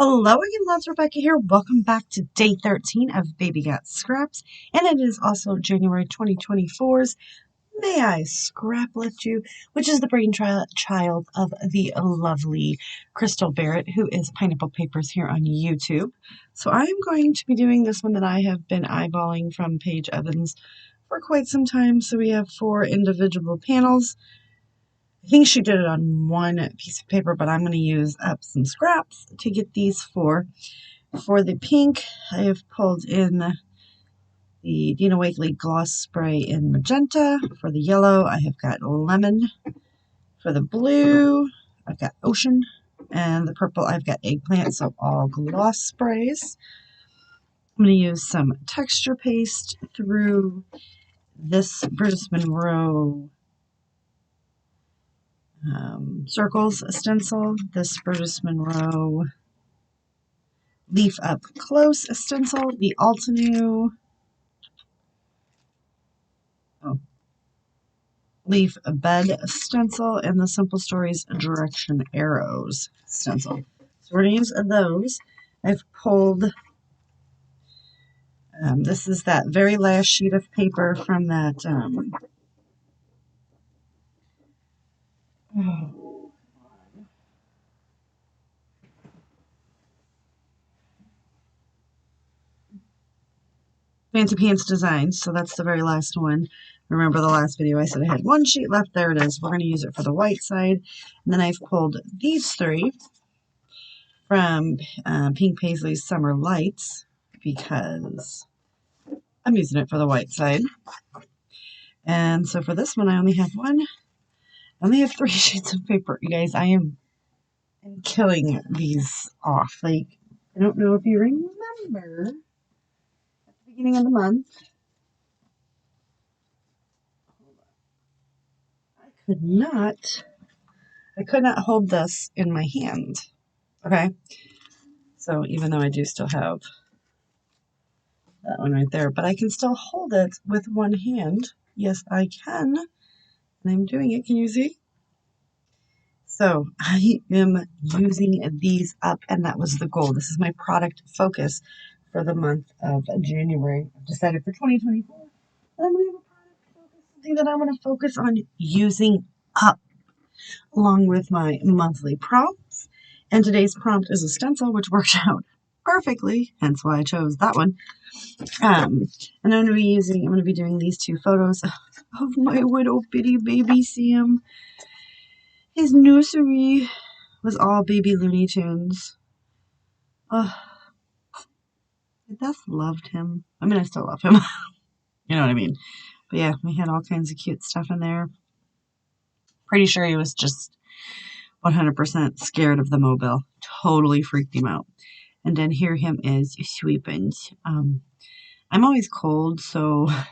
Hello again, loves. Rebecca here. Welcome back to day 13 of Baby Got Scraps, and it is also January 2024's May I Scraplift You, which is the brainchild of the lovely Crystal Barrett, who is Pineapple Papers here on YouTube. So I'm going to be doing this one that I have been eyeballing from Paige Evans for quite some time. So we have 4 individual panels. I think she did it on one piece of paper, but I'm going to use up some scraps to get these 4. For the pink, I have pulled in the Dina Wakley Gloss Spray in magenta. For the yellow, I have got lemon. For the blue, I've got ocean. And the purple, I've got eggplant, so all gloss sprays. I'm going to use some texture paste through this Bruce Monroe circles stencil, this Bruce Monroe Leaf Up Close stencil, the Altenew Leaf Bed stencil, and the Simple Stories Direction Arrows stencil. So we're going to use those. I've pulled, this is that very last sheet of paper from that, Fancy Pants Designs, so that's the very last one. Remember the last video I said I had 1 sheet left? There it is. We're going to use it for the white side. And then I've pulled these 3 from Pink Paisley's Summer Lights because I'm using it for the white side. And so for this one, I only have 3 sheets of paper. You guys, I'm killing these off. Like, I don't know if you remember beginning of the month, I could not hold this in my hand. Okay, so even though I do still have that one right there, but I can still hold it with one hand. Yes, I can, and I'm doing it. Can you see? So I am using these up, and that was the goal. This is my product focus for the month of January. I've decided for 2024 that I'm going to have a product focus, something that I want to focus on using up, along with my monthly prompts. And today's prompt is a stencil, which worked out perfectly, hence why I chose that one. And I'm going to be doing these 2 photos of my little bitty baby Sam. His nursery was all baby Looney Tunes. Oh, I just loved him. I mean, I still love him. You know what I mean? But yeah, we had all kinds of cute stuff in there. Pretty sure he was just 100% scared of the mobile. Totally freaked him out. And then here him is sweeping. I'm always cold, so I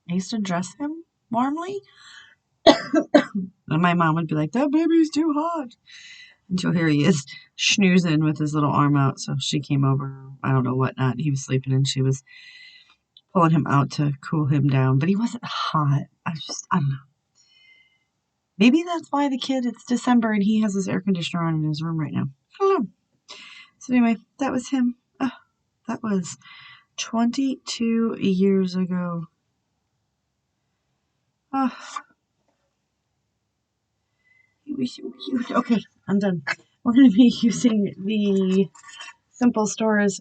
used to dress him warmly. And my mom would be like, that baby's too hot. Until here he is schnoozing with his little arm out. So she came over, I don't know what not. He was sleeping and she was pulling him out to cool him down. But he wasn't hot. I don't know. Maybe that's why it's December and he has his air conditioner on in his room right now. I don't know. So anyway, that was him. Oh, that was 22 years ago. Oh, he was so cute. Okay, I'm done. We're going to be using the Simple Storage,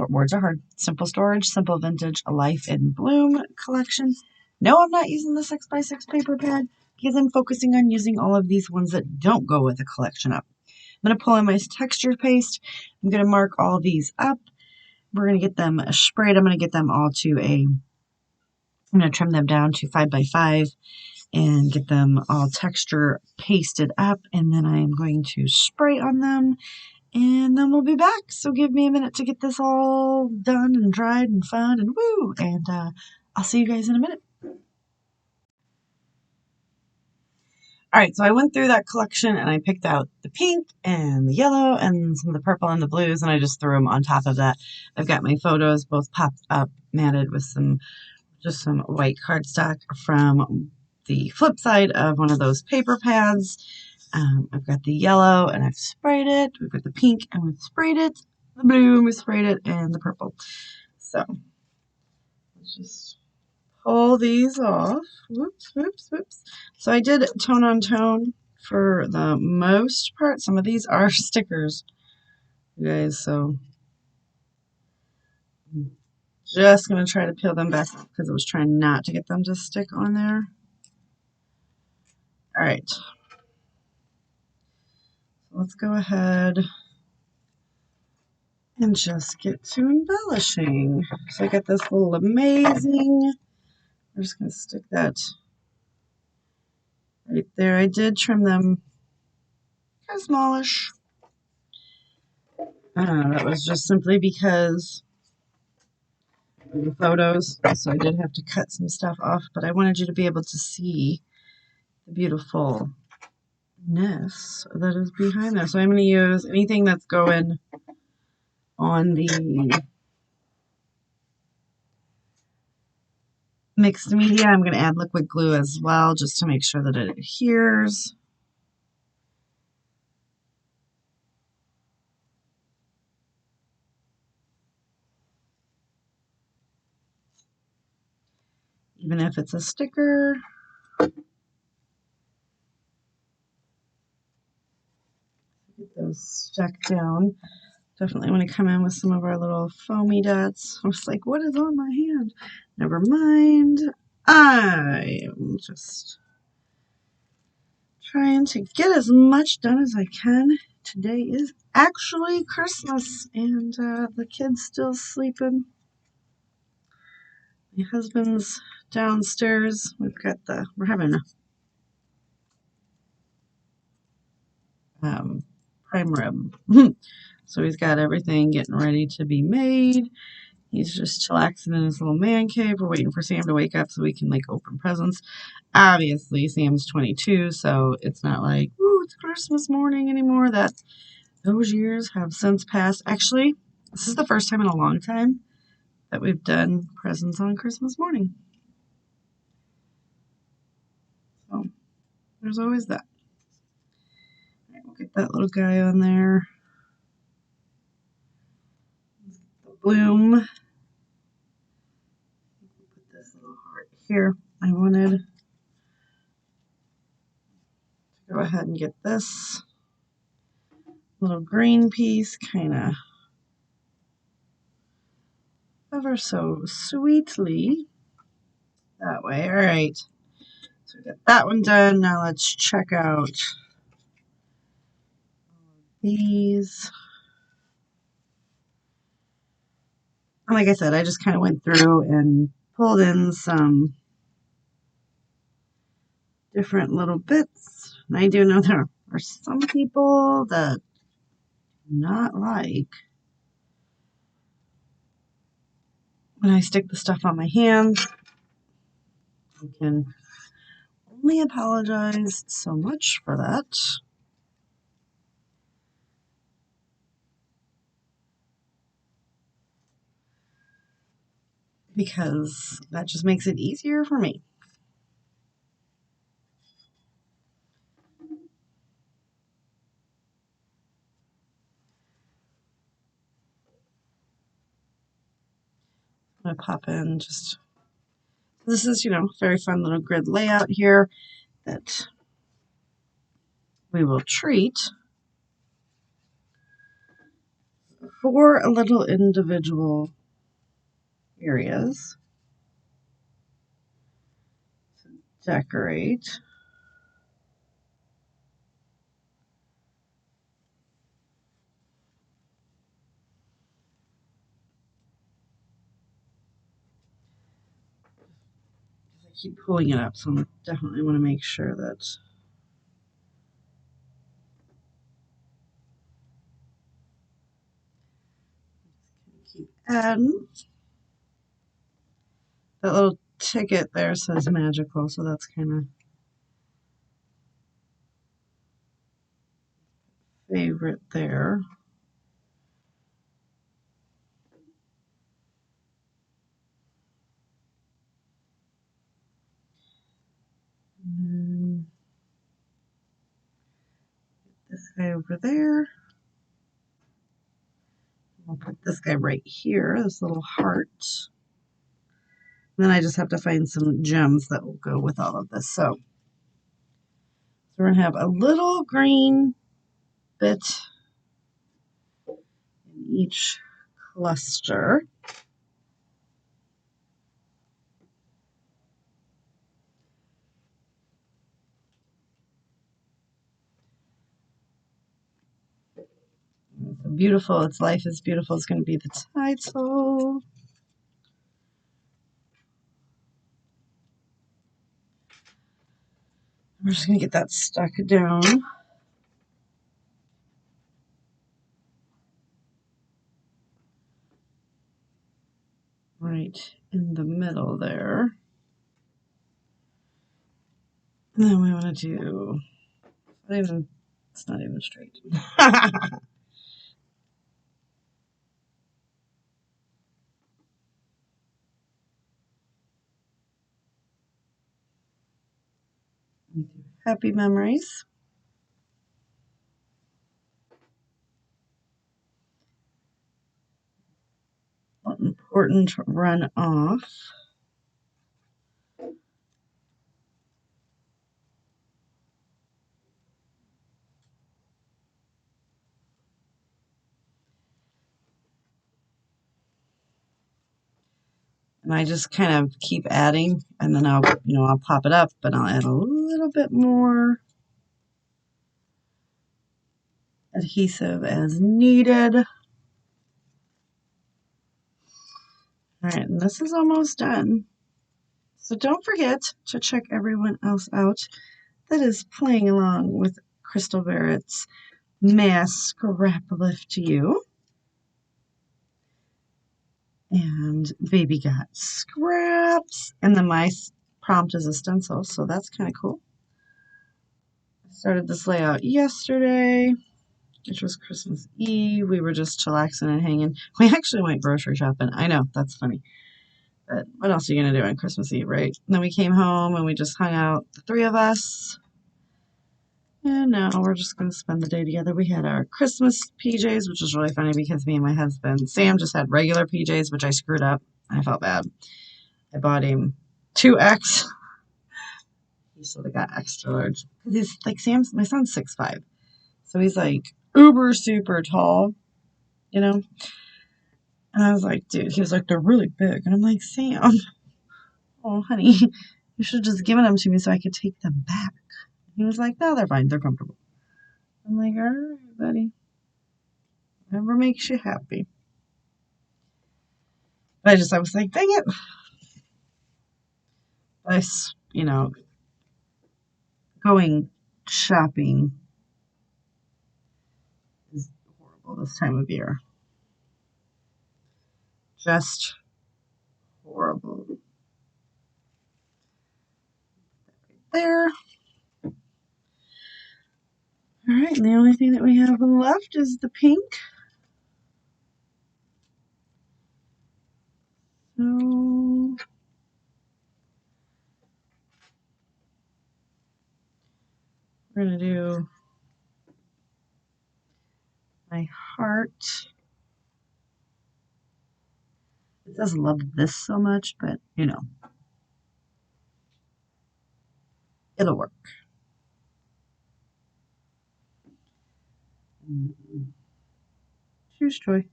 words are hard. Simple Storage, Simple Vintage, Life in Bloom collection. No, I'm not using the 6x6 paper pad because I'm focusing on using all of these ones that don't go with the collection up. I'm going to pull in my texture paste. I'm going to mark all these up. We're going to get them sprayed. I'm going to get them all I'm going to trim them down to 5x5 and get them all texture pasted up. And then I'm going to spray on them. And then we'll be back. So give me a minute to get this all done and dried and fun and woo. And I'll see you guys in a minute. All right, so I went through that collection and I picked out the pink and the yellow and some of the purple and the blues, and I just threw them on top of that. I've got my photos both popped up, matted with some white cardstock from the flip side of one of those paper pads. I've got the yellow and I've sprayed it. We've got the pink and we've sprayed it. The blue and we sprayed it, and the purple. So let's just pull these off. Whoops, whoops, whoops. So I did tone on tone for the most part. Some of these are stickers, you guys, so I'm just going to try to peel them back because I was trying not to get them to stick on there. All right. So let's go ahead and just get to embellishing. So I got this little amazing. I'm just going to stick that right there. I did trim them kind of smallish. That was just simply because of the photos, so I did have to cut some stuff off, but I wanted you to be able to see the beautifulness that is behind there. So I'm going to use anything that's going on the mixed media. I'm going to add liquid glue as well, just to make sure that it adheres. Even if it's a sticker. Get those stuck down. Definitely want to come in with some of our little foamy dots. I was like, what is on my hand? Never mind. I am just trying to get as much done as I can. Today is actually Christmas, and the kid's still sleeping. My husband's downstairs. We're having prime rib. So he's got everything getting ready to be made. He's just chillaxing in his little man cave. We're waiting for Sam to wake up so we can like open presents. Obviously, Sam's 22, so it's not like, ooh, it's Christmas morning anymore. Those years have since passed. Actually, this is the first time in a long time that we've done presents on Christmas morning. So there's always that. All right, we'll get that little guy on there. The bloom. Put this little heart here. I wanted to go ahead and get this little green piece kind of ever so sweetly that way. All right, so we got that one done. Now let's check out these. Like I said, I just kind of went through and pulled in some different little bits. And I do know there are some people that do not like when I stick the stuff on my hands. I can only apologize so much for that. Because that just makes it easier for me. I'm going to pop in just, this is, very fun little grid layout here that we will treat for a little individual areas to decorate. I keep pulling it up, so I definitely want to make sure that keep adding. That little ticket there says magical, so that's kind of favorite there. this guy over there. I'll put this guy right here, this little heart. And then I just have to find some gems that will go with all of this. So we're going to have a little green bit in each cluster. Beautiful, It's Life is Beautiful is going to be the title. We're just going to get that stuck down. Right in the middle there. And then we want to do, it's not even straight. Happy memories. Important run off. And I just kind of keep adding, and then I'll pop it up, but I'll add a little bit more adhesive as needed. All right, and this is almost done. So don't forget to check everyone else out that is playing along with Crystal Barrett's Mass Scraplift You. And Baby Got Scraps. And then my prompt is a stencil, so that's kind of cool. I started this layout yesterday, which was Christmas Eve. We were just chillaxing and hanging. We actually went grocery shopping. I know, that's funny. But what else are you going to do on Christmas Eve, right? And then we came home and we just hung out, the three of us. And now we're just going to spend the day together. We had our Christmas PJs, which was really funny because me and my husband, Sam, just had regular PJs, which I screwed up. I felt bad. I bought him 2X. He should have got extra large. He's like my son's 6'5". So he's like uber super tall, you know? And I was like, dude, he was like, they're really big. And I'm like, Sam, oh, honey, you should have just given them to me so I could take them back. He was like, no, they're fine. They're comfortable. I'm like, all right, buddy. Whatever makes you happy. But I was like, dang it. But going shopping is horrible this time of year. Just horrible. There. All right, and the only thing that we have left is the pink. So we're going to do my heart. It doesn't love this so much, but it'll work. Choose joy.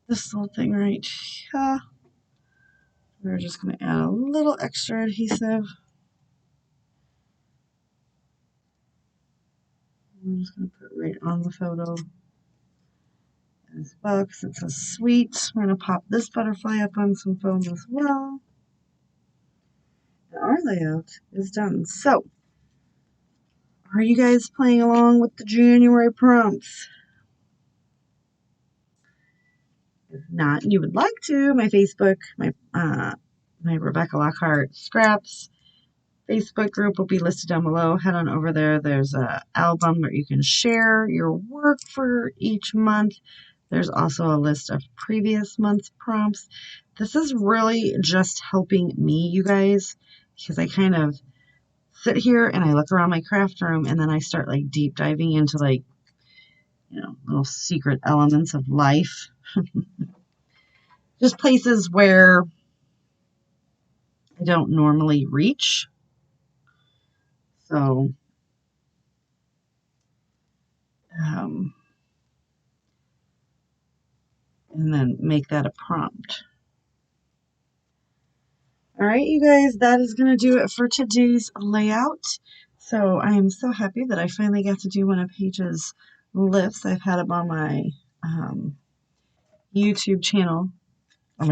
This little thing right here. We're just going to add a little extra adhesive. I'm just going to put it right on the photo as well because it says sweet. We're going to pop this butterfly up on some foam as well. And our layout is done. So, are you guys playing along with the January prompts? If not, you would like to, my Facebook, my Rebecca Lockhart Scraps Facebook group will be listed down below. Head on over there. There's an album where you can share your work for each month. There's also a list of previous month's prompts. This is really just helping me, you guys, because I kind of sit here and I look around my craft room, and then I start like deep diving into like, you know, little secret elements of life. Just places where I don't normally reach. So, and then make that a prompt. All right, you guys, that is going to do it for today's layout. So I am so happy that I finally got to do one of Paige's lifts. I've had them on my YouTube channel, or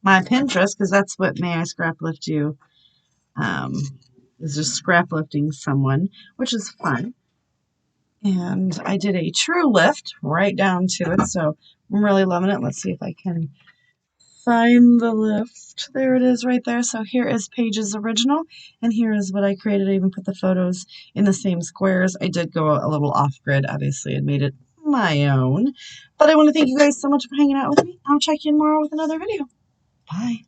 my Pinterest, because that's what May I Scraplift You is just scrap lifting someone, which is fun. And I did a true lift right down to it, so I'm really loving it. Let's see if I can find the lift. There it is right there. So here is Paige's original, and here is what I created. I even put the photos in the same squares. I did go a little off-grid, obviously, and made it my own. But I want to thank you guys so much for hanging out with me. I'll check you in tomorrow with another video. Bye.